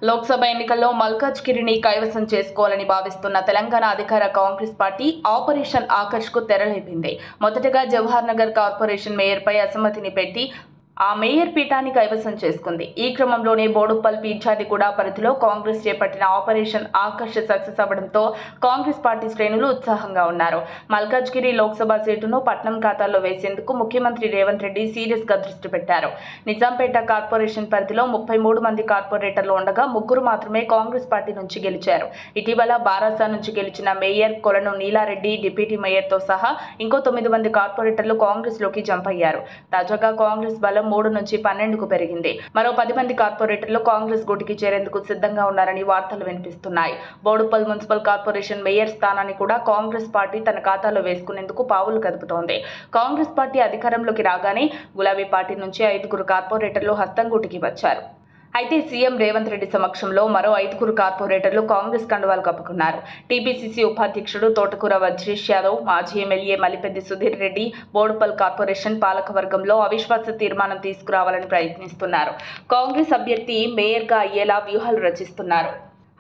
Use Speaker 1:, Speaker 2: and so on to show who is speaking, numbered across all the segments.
Speaker 1: లోక్సభ ఎన్నికల్లో మల్కాజ్గిరిని కైవసం చేసుకోవాలని భావిస్తున్న తెలంగాణ అధికార కాంగ్రెస్ పార్టీ ఆపరేషన్ ఆకర్ష్కు తెరలేపింది. మొదటగా జవహర్ నగర్ కార్పొరేషన్ మేయర్పై అసమ్మతిని పెట్టి ఆ మేయర్ పీఠాన్ని కైవసం చేసుకుంది. ఈ క్రమంలోనే బోడుప్పల్ పీఠాదిగూడ పరిధిలో కాంగ్రెస్ చేపట్టిన ఆపరేషన్ ఆకర్ష్ సక్సెస్ అవ్వడంతో కాంగ్రెస్ పార్టీ శ్రేణులు ఉత్సాహంగా ఉన్నారు. మల్కాజ్గిరి లోక్సభ సీటును పట్నం ఖాతాలో వేసేందుకు ముఖ్యమంత్రి రేవంత్ రెడ్డి సీరియస్ గా దృష్టి పెట్టారు. నిజాంపేట కార్పొరేషన్ పరిధిలో 33 మంది కార్పొరేటర్లు ఉండగా 3 మాత్రమే కాంగ్రెస్ పార్టీ నుంచి గెలిచారు. ఇటీవల బారాసా నుంచి గెలిచిన మేయర్ కొలను నీలారెడ్డి, డిప్యూటీ మేయర్తో సహా ఇంకో 9 మంది కార్పొరేటర్లు కాంగ్రెస్ లోకి జంప్ అయ్యారు. తాజాగా కాంగ్రెస్ బలం 3 నుంచి 12కు పెరిగింది. మరో 10 మంది కార్పొరేటర్లు కాంగ్రెస్ గూటికి చేరేందుకు సిద్ధంగా ఉన్నారని వార్తలు వినిపిస్తున్నాయి. బోడుప్పల్ మున్సిపల్ కార్పొరేషన్ మేయర్ స్థానాన్ని కూడా కాంగ్రెస్ పార్టీ తన ఖాతాలో వేసుకునేందుకు పావులు కదుపుతోంది. కాంగ్రెస్ పార్టీ అధికారంలోకి రాగానే గులాబీ పార్టీ నుంచి 5 కార్పొరేటర్లు హస్తంగూటికి వచ్చారు. అయితే సీఎం రేవంత్ రెడ్డి సమక్షంలో మరో 5 కార్పొరేటర్లు కాంగ్రెస్ కండువాలు కప్పుకున్నారు. టీపీసీసీ ఉపాధ్యక్షుడు తోటకూర వజ్రేష్ యాదవ్, మాజీ ఎమ్మెల్యే మలిపెద్ది సుధీర్ రెడ్డి బోడుప్పల్ కార్పొరేషన్ పాలకవర్గంలో అవిశ్వాస తీర్మానం తీసుకురావాలని ప్రయత్నిస్తున్నారు. కాంగ్రెస్ అభ్యర్థి మేయర్గా అయ్యేలా వ్యూహాలు రచిస్తున్నారు.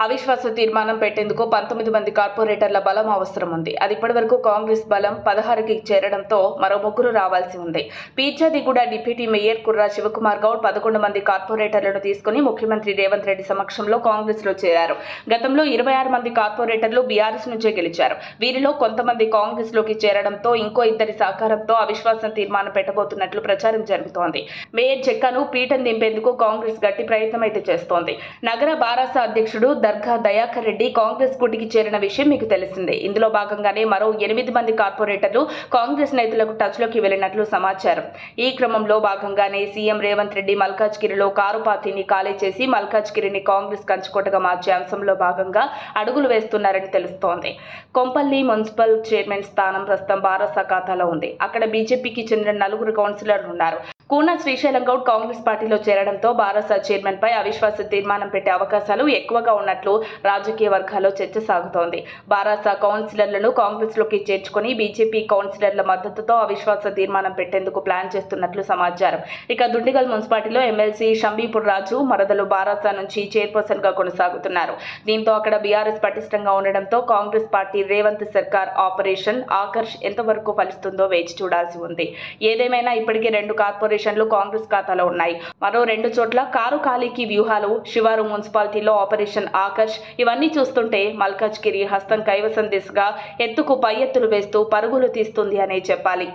Speaker 1: అవిశ్వాస తీర్మానం పెట్టేందుకు 19 మంది కార్పొరేటర్ల బలం అవసరం ఉంది. అది ఇప్పటివరకు కాంగ్రెస్ బలం 16కి చేరడంతో మరో 3 రావాల్సి ఉంది. పీర్జాదిగూడ డిప్యూటీ మేయర్ కుర్రా శివకుమార్ గౌడ్ 11 మంది కార్పొరేటర్లను తీసుకుని ముఖ్యమంత్రి రేవంత్ రెడ్డి సమక్షంలో కాంగ్రెస్ లో చేరారు. గతంలో 26 మంది కార్పొరేటర్లు బీఆర్ఎస్ నుంచే గెలిచారు. వీరిలో కొంతమంది కాంగ్రెస్ లోకి చేరడంతో ఇంకో 2 సహకారంతో అవిశ్వాసం తీర్మానం పెట్టబోతున్నట్లు ప్రచారం జరుగుతోంది. మేయర్ చెక్కను పీఠం దింపేందుకు కాంగ్రెస్ గట్టి ప్రయత్నం అయితే చేస్తోంది. నగర బారాసా అధ్యక్షుడు దర్గా దయాకర్ రెడ్డి కాంగ్రెస్ కూటికి చేరిన విషయం మీకు తెలిసిందే. ఇందులో భాగంగానే మరో 8 మంది కార్పొరేటర్లు కాంగ్రెస్ నేతలకు టచ్ లోకి వెళ్లినట్లు సమాచారం. ఈ క్రమంలో భాగంగానే సీఎం రేవంత్ రెడ్డి మల్కాజ్గిరిలో కారు పార్టీని ఖాళీ చేసి మల్కాజ్గిరిని కాంగ్రెస్ కంచుకోటగా మార్చే అంశంలో భాగంగా అడుగులు వేస్తున్నారని తెలుస్తోంది. కొంపల్లి మున్సిపల్ చైర్మన్ స్థానం ప్రస్తుతం బారాసా ఖాతాలో ఉంది. అక్కడ బీజేపీకి చెందిన 4 కౌన్సిలర్లు ఉన్నారు. కూన శ్రీశైలం గౌడ్ కాంగ్రెస్ పార్టీలో చేరడంతో బారాసా చైర్మన్ పై అవిశ్వాస తీర్మానం పెట్టే అవకాశాలు ఎక్కువగా ఉన్నట్లు రాజకీయ వర్గాల్లో చర్చ సాగుతోంది. బారాసా కౌన్సిలర్లను కాంగ్రెస్ లోకి చేర్చుకుని బీజేపీ కౌన్సిలర్ల మద్దతుతో అవిశ్వాస తీర్మానం పెట్టేందుకు ప్లాన్ చేస్తున్నట్లు సమాచారం. ఇక దుండిగల్ మున్సిపాలిటీలో ఎమ్మెల్సీ షంబీపూర్ రాజు మరదలు బారాసా నుంచి చైర్పర్సన్ గా కొనసాగుతున్నారు. దీంతో అక్కడ బీఆర్ఎస్ పటిష్టంగా ఉండడంతో కాంగ్రెస్ పార్టీ రేవంత్ సర్కార్ ఆపరేషన్ ఆకర్ష్ ఎంతవరకు ఫలిస్తుందో వేచి చూడాల్సి ఉంది. ఏదేమైనా ఇప్పటికే 2 కార్పొరేషన్లు కాంగ్రెస్ ఖాతాలో ఉన్నాయి. మరో 2 చోట్ల కారు ఖాళీకి వ్యూహాలు, శివారు మున్సిపాలిటీలో ఆపరేషన్ ఆకర్ష్ ఇవన్నీ చూస్తుంటే మల్కాజ్గిరి హస్తం కైవసం దిశగా ఎత్తుకు పై ఎత్తులు వేస్తూ పరుగులు తీస్తుంది అనే చెప్పాలి.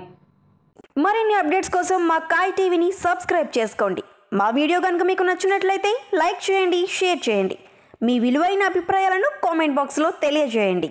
Speaker 2: మరిన్ని అప్డేట్స్ కోసం మా కాయ్ టీవీని సబ్స్క్రైబ్ చేసుకోండి. మా వీడియో కనుక మీకు నచ్చినట్లయితే లైక్ చేయండి, షేర్ చేయండి. మీ విలువైన అభిప్రాయాలను కామెంట్ బాక్స్లో తెలియజేయండి.